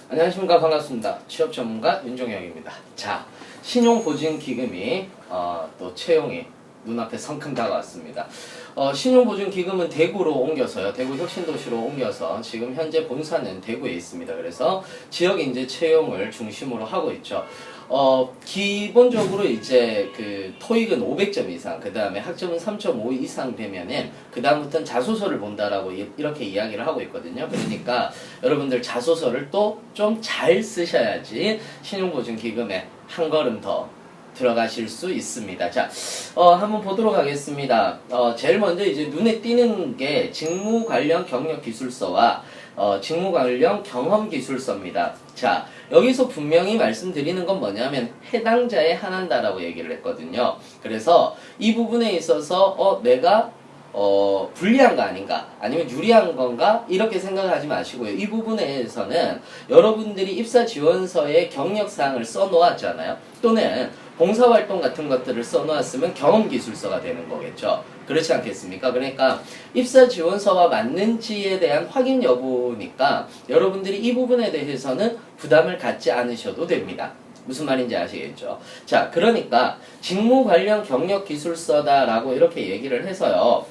안녕하십니까. 반갑습니다. 취업 전문가 윤종혁입니다. 자, 신용보증기금이 또 채용이 눈앞에 성큼 다가왔습니다. 신용보증기금은 대구로 옮겨서요. 대구 혁신도시로 옮겨서 지금 현재 본사는 대구에 있습니다. 그래서 지역 인재 채용을 중심으로 하고 있죠. 기본적으로 이제 그 토익은 500점 이상, 그 다음에 학점은 3.5 이상 되면은 그 다음부터는 자소서를 본다라고 이렇게 이야기를 하고 있거든요. 그러니까 여러분들 자소서를 또 좀 잘 쓰셔야지 신용보증기금에 한 걸음 더 들어가실 수 있습니다. 자, 한번 보도록 하겠습니다. 제일 먼저 이제 눈에 띄는 게 직무 관련 경력 기술서와 직무 관련 경험 기술서입니다. 자, 여기서 분명히 말씀드리는 건 뭐냐면 해당자에 한한다라고 얘기를 했거든요. 그래서 이 부분에 있어서 내가 불리한 거 아닌가 아니면 유리한 건가 이렇게 생각하지 마시고요. 이 부분에서는 여러분들이 입사 지원서에 경력사항을 써놓았잖아요. 또는 봉사활동 같은 것들을 써놓았으면 경험기술서가 되는 거겠죠. 그렇지 않겠습니까? 그러니까 입사 지원서와 맞는지에 대한 확인 여부니까 여러분들이 이 부분에 대해서는 부담을 갖지 않으셔도 됩니다. 무슨 말인지 아시겠죠? 자, 그러니까 직무 관련 경력 기술서다라고 이렇게 얘기를 해서요.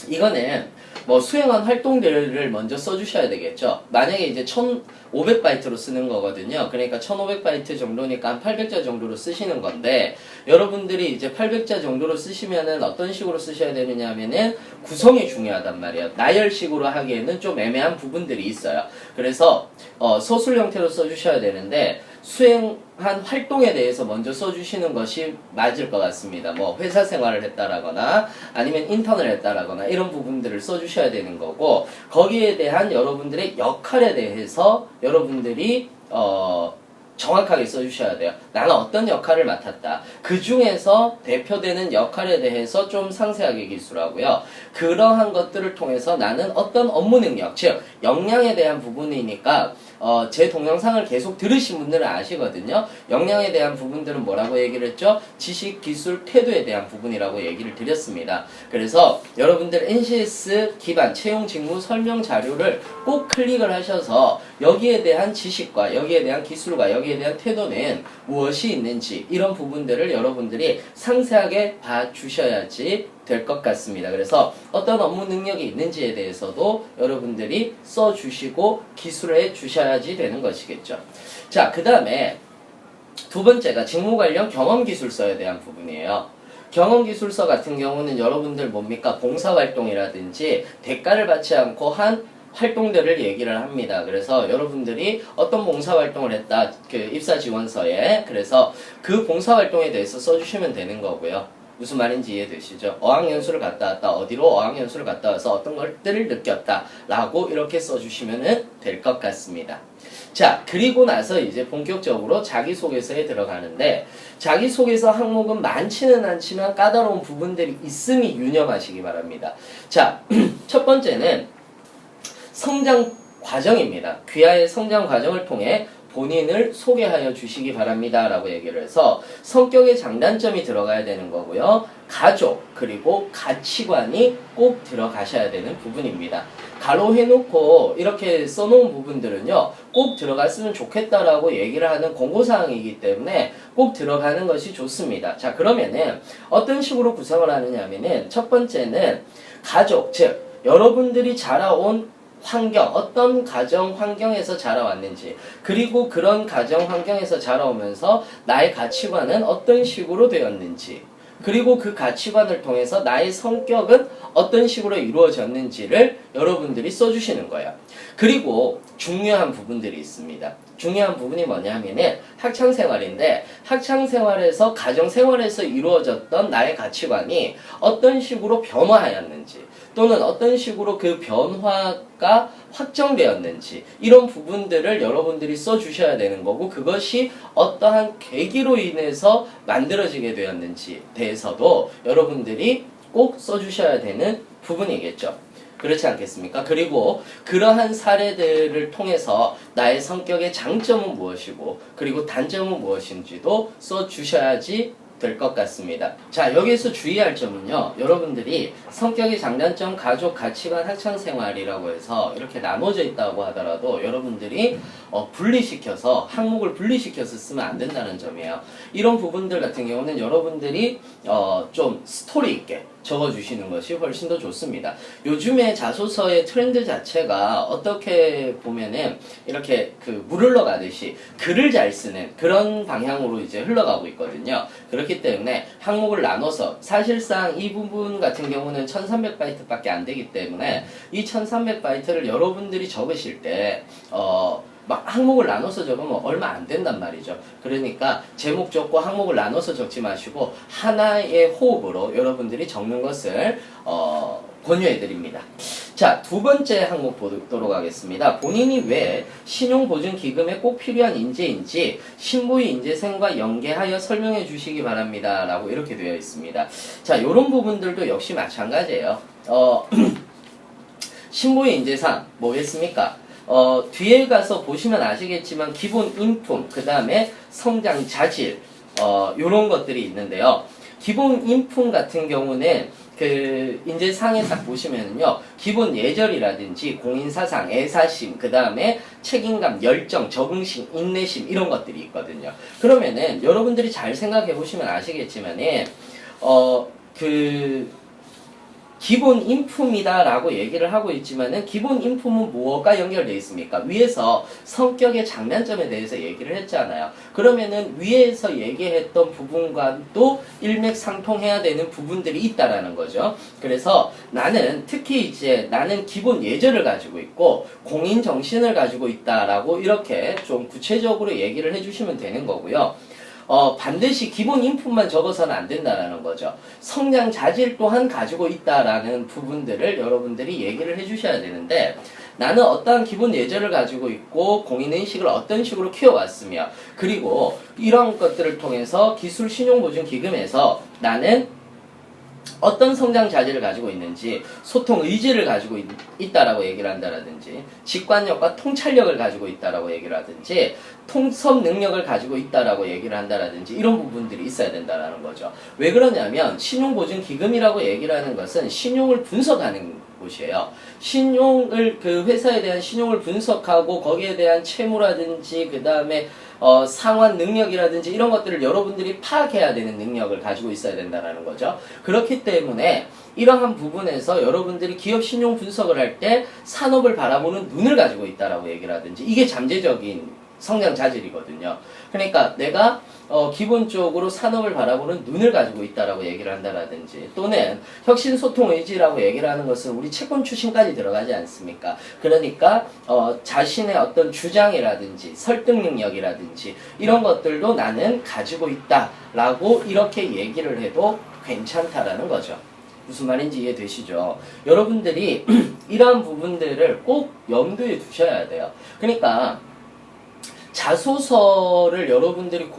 이거는 뭐 수행한 활동들을 먼저 써주셔야 되겠죠. 만약에 이제 1500바이트로 쓰는 거거든요. 그러니까 1500바이트 정도니까 한 800자 정도로 쓰시는 건데, 여러분들이 이제 800자 정도로 쓰시면은 어떤 식으로 쓰셔야 되느냐 하면은 구성이 중요하단 말이에요. 나열식으로 하기에는 좀 애매한 부분들이 있어요. 그래서 서술 형태로 써주셔야 되는데, 수행한 활동에 대해서 먼저 써주시는 것이 맞을 것 같습니다. 뭐 회사 생활을 했다라거나 아니면 인턴을 했다라거나 이런 부분들을 써주셔야 되는 거고, 거기에 대한 여러분들의 역할에 대해서 여러분들이 정확하게 써주셔야 돼요. 나는 어떤 역할을 맡았다. 그 중에서 대표되는 역할에 대해서 좀 상세하게 기술하고요. 그러한 것들을 통해서 나는 어떤 업무 능력, 즉 역량에 대한 부분이니까 제 동영상을 계속 들으신 분들은 아시거든요. 역량에 대한 부분들은 뭐라고 얘기를 했죠? 지식, 기술, 태도에 대한 부분이라고 얘기를 드렸습니다. 그래서 여러분들 NCS 기반 채용 직무 설명 자료를 꼭 클릭을 하셔서 여기에 대한 지식과 여기에 대한 기술과 여기에 대한 태도는 무엇이 있는지 이런 부분들을 여러분들이 상세하게 봐주셔야지 될 것 같습니다. 그래서 어떤 업무 능력이 있는지에 대해서도 여러분들이 써주시고 기술해 주셔야지 되는 것이겠죠. 자, 그 다음에 두 번째가 직무 관련 경험 기술서에 대한 부분이에요. 경험 기술서 같은 경우는 여러분들 뭡니까? 봉사활동이라든지 대가를 받지 않고 한 활동들을 얘기를 합니다. 그래서 여러분들이 어떤 봉사활동을 했다, 그 입사 지원서에, 그래서 그 봉사활동에 대해서 써주시면 되는 거고요. 무슨 말인지 이해되시죠? 어학연수를 갔다 왔다, 어디로 어학연수를 갔다 와서 어떤 것들을 느꼈다 라고 이렇게 써주시면 될 것 같습니다. 자, 그리고 나서 이제 본격적으로 자기소개서에 들어가는데, 자기소개서 항목은 많지는 않지만 까다로운 부분들이 있음이 유념하시기 바랍니다. 자, 첫 번째는 성장 과정입니다. 귀하의 성장 과정을 통해 본인을 소개하여 주시기 바랍니다 라고 얘기를 해서 성격의 장단점이 들어가야 되는 거고요. 가족 그리고 가치관이 꼭 들어가셔야 되는 부분입니다. 가로해놓고 이렇게 써놓은 부분들은요, 꼭 들어갔으면 좋겠다라고 얘기를 하는 공고사항이기 때문에 꼭 들어가는 것이 좋습니다. 자, 그러면은 어떤 식으로 구성을 하느냐 하면은 첫 번째는 가족, 즉 여러분들이 자라온 환경, 어떤 가정 환경에서 자라왔는지, 그리고 그런 가정 환경에서 자라오면서 나의 가치관은 어떤 식으로 되었는지, 그리고 그 가치관을 통해서 나의 성격은 어떤 식으로 이루어졌는지를 여러분들이 써주시는 거예요. 그리고 중요한 부분들이 있습니다. 중요한 부분이 뭐냐 하면은 학창생활인데, 학창생활에서 가정생활에서 이루어졌던 나의 가치관이 어떤 식으로 변화하였는지, 또는 어떤 식으로 그 변화가 확정되었는지, 이런 부분들을 여러분들이 써주셔야 되는 거고, 그것이 어떠한 계기로 인해서 만들어지게 되었는지 대해서도 여러분들이 꼭 써주셔야 되는 부분이겠죠. 그렇지 않겠습니까? 그리고 그러한 사례들을 통해서 나의 성격의 장점은 무엇이고 그리고 단점은 무엇인지도 써주셔야지 될 것 같습니다. 자, 여기서 주의할 점은요. 여러분들이 성격의 장단점, 가족, 가치관, 학창생활이라고 해서 이렇게 나눠져 있다고 하더라도 여러분들이 분리시켜서 항목을 분리시켜서 쓰면 안 된다는 점이에요. 이런 부분들 같은 경우는 여러분들이 좀 스토리 있게 적어주시는 것이 훨씬 더 좋습니다. 요즘에 자소서의 트렌드 자체가 어떻게 보면은 이렇게 물 흘러가듯이 글을 잘 쓰는 그런 방향으로 이제 흘러가고 있거든요. 그렇기 때문에 항목을 나눠서 사실상 이 부분 같은 경우는 1300바이트밖에 안 되기 때문에 이 1300바이트를 여러분들이 적으실 때 막 항목을 나눠서 적으면 얼마 안 된단 말이죠. 그러니까 제목 적고 항목을 나눠서 적지 마시고 하나의 호흡으로 여러분들이 적는 것을 권유해 드립니다. 자, 두 번째 항목 보도록 하겠습니다. 본인이 왜 신용보증기금에 꼭 필요한 인재인지 신보의 인재생과 연계하여 설명해 주시기 바랍니다. 라고 이렇게 되어 있습니다. 자, 이런 부분들도 역시 마찬가지예요. 신보의 인재상 뭐겠습니까? 뒤에 가서 보시면 아시겠지만 기본 인품, 그 다음에 성장 자질, 요런 것들이 있는데요. 기본 인품 같은 경우는 인재상에 딱 보시면은요, 기본 예절이라든지 공인사상, 애사심, 그 다음에 책임감, 열정, 적응심, 인내심, 이런 것들이 있거든요. 그러면은 여러분들이 잘 생각해 보시면 아시겠지만은, 기본 인품이다라고 얘기를 하고 있지만은 기본 인품은 뭐가 연결되어 있습니까? 위에서 성격의 장단점에 대해서 얘기를 했잖아요. 그러면은 위에서 얘기했던 부분과도 일맥상통해야 되는 부분들이 있다라는 거죠. 그래서 나는 특히 이제 나는 기본 예절을 가지고 있고 공인 정신을 가지고 있다라고 이렇게 좀 구체적으로 얘기를 해주시면 되는 거고요. 반드시 기본 인풋만 적어서는 안 된다는 거죠. 성장 자질 또한 가지고 있다라는 부분들을 여러분들이 얘기를 해주셔야 되는데 나는 어떠한 기본 예절을 가지고 있고 공인인식을 어떤 식으로 키워왔으며 그리고 이런 것들을 통해서 기술 신용보증기금에서 나는 어떤 성장 자질을 가지고 있는지 소통 의지를 가지고 있다라고 얘기를 한다라든지 직관력과 통찰력을 가지고 있다라고 얘기를 하든지 통섭 능력을 가지고 있다라고 얘기를 한다라든지 이런 부분들이 있어야 된다라는 거죠. 왜 그러냐면 신용보증기금이라고 얘기를 하는 것은 신용을 분석하는 곳이에요. 신용을 회사에 대한 신용을 분석하고 거기에 대한 채무라든지 그 다음에 상환 능력이라든지 이런 것들을 여러분들이 파악해야 되는 능력을 가지고 있어야 된다는 거죠. 그렇기 때문에 이러한 부분에서 여러분들이 기업 신용 분석을 할 때 산업을 바라보는 눈을 가지고 있다라고 얘기를 하든지 이게 잠재적인 성장 자질이거든요. 그러니까 내가 기본적으로 산업을 바라보는 눈을 가지고 있다라고 얘기를 한다라든지 또는 혁신소통 의지라고 얘기를 하는 것은 우리 채권 추진까지 들어가지 않습니까? 그러니까 자신의 어떤 주장이라든지 설득 능력이라든지 이런 것들도 나는 가지고 있다라고 이렇게 얘기를 해도 괜찮다라는 거죠. 무슨 말인지 이해되시죠? 여러분들이 이러한 부분들을 꼭 염두에 두셔야 돼요. 그러니까 자소서를 여러분들이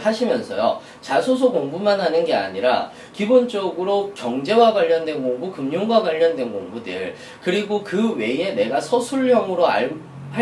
하시면서요. 자소서 공부만 하는 게 아니라 기본적으로 경제와 관련된 공부, 금융과 관련된 공부들 그리고 그 외에 내가 서술형으로 할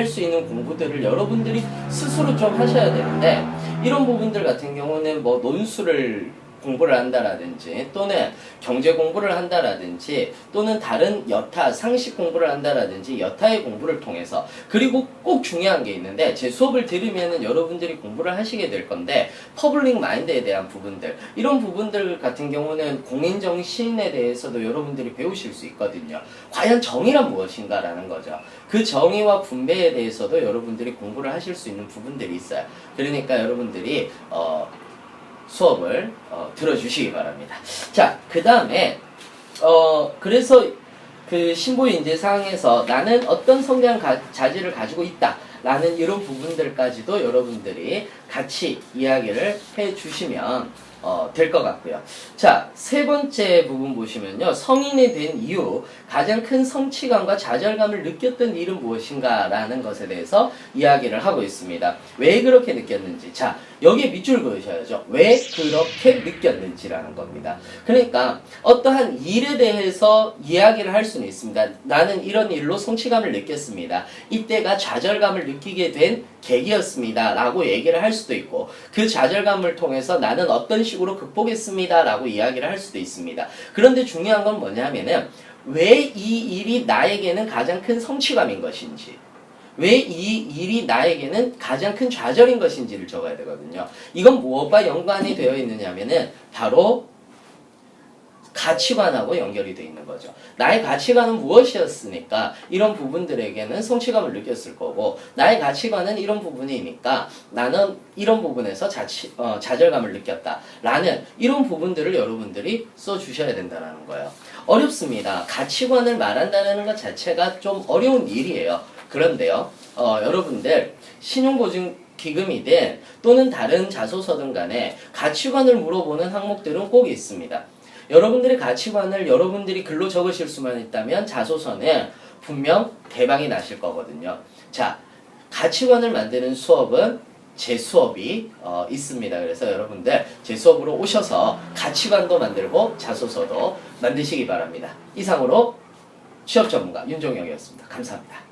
수 있는 공부들을 여러분들이 스스로 좀 하셔야 되는데 이런 부분들 같은 경우는 뭐 논술을 공부를 한다라든지 또는 경제 공부를 한다라든지 또는 다른 여타 상식 공부를 한다라든지 여타의 공부를 통해서 그리고 꼭 중요한 게 있는데 제 수업을 들으면은 여러분들이 공부를 하시게 될 건데 퍼블릭 마인드에 대한 부분들 이런 부분들 같은 경우는 공인정신에 대해서도 여러분들이 배우실 수 있거든요. 과연 정의란 무엇인가라는 거죠. 그 정의와 분배에 대해서도 여러분들이 공부를 하실 수 있는 부분들이 있어요. 그러니까 여러분들이 수업을 들어주시기 바랍니다. 자, 그 다음에 그래서 신보인재상에서 나는 어떤 성장 자질을 가지고 있다 라는 이런 부분들까지도 여러분들이 같이 이야기를 해주시면 될 것 같고요. 자, 세 번째 부분 보시면요. 성인이 된 이후 가장 큰 성취감과 좌절감을 느꼈던 일은 무엇인가 라는 것에 대해서 이야기를 하고 있습니다. 왜 그렇게 느꼈는지. 자, 여기에 밑줄 그으셔야죠. 왜 그렇게 느꼈는지라는 겁니다. 그러니까 어떠한 일에 대해서 이야기를 할 수는 있습니다. 나는 이런 일로 성취감을 느꼈습니다. 이때가 좌절감을 느끼게 된 계기였습니다 라고 얘기를 할 수도 있고, 그 좌절감을 통해서 나는 어떤 식으로 극복했습니다 라고 이야기를 할 수도 있습니다. 그런데 중요한 건 뭐냐면은 왜 이 일이 나에게는 가장 큰 성취감인 것인지, 왜 이 일이 나에게는 가장 큰 좌절인 것인지를 적어야 되거든요. 이건 무엇과 연관이 되어 있느냐면은 바로 가치관하고 연결이 되어 있는 거죠. 나의 가치관은 무엇이었으니까 이런 부분들에게는 성취감을 느꼈을 거고, 나의 가치관은 이런 부분이니까 나는 이런 부분에서 좌절감을 느꼈다 라는 이런 부분들을 여러분들이 써주셔야 된다는 거예요. 어렵습니다. 가치관을 말한다는 것 자체가 좀 어려운 일이에요. 그런데요, 여러분들 신용보증기금이든 또는 다른 자소서든 간에 가치관을 물어보는 항목들은 꼭 있습니다. 여러분들의 가치관을 여러분들이 글로 적으실 수만 있다면 자소서는 분명 대박이 나실 거거든요. 자, 가치관을 만드는 수업은 제 수업이 있습니다. 그래서 여러분들 제 수업으로 오셔서 가치관도 만들고 자소서도 만드시기 바랍니다. 이상으로 취업전문가 윤종혁이었습니다. 감사합니다.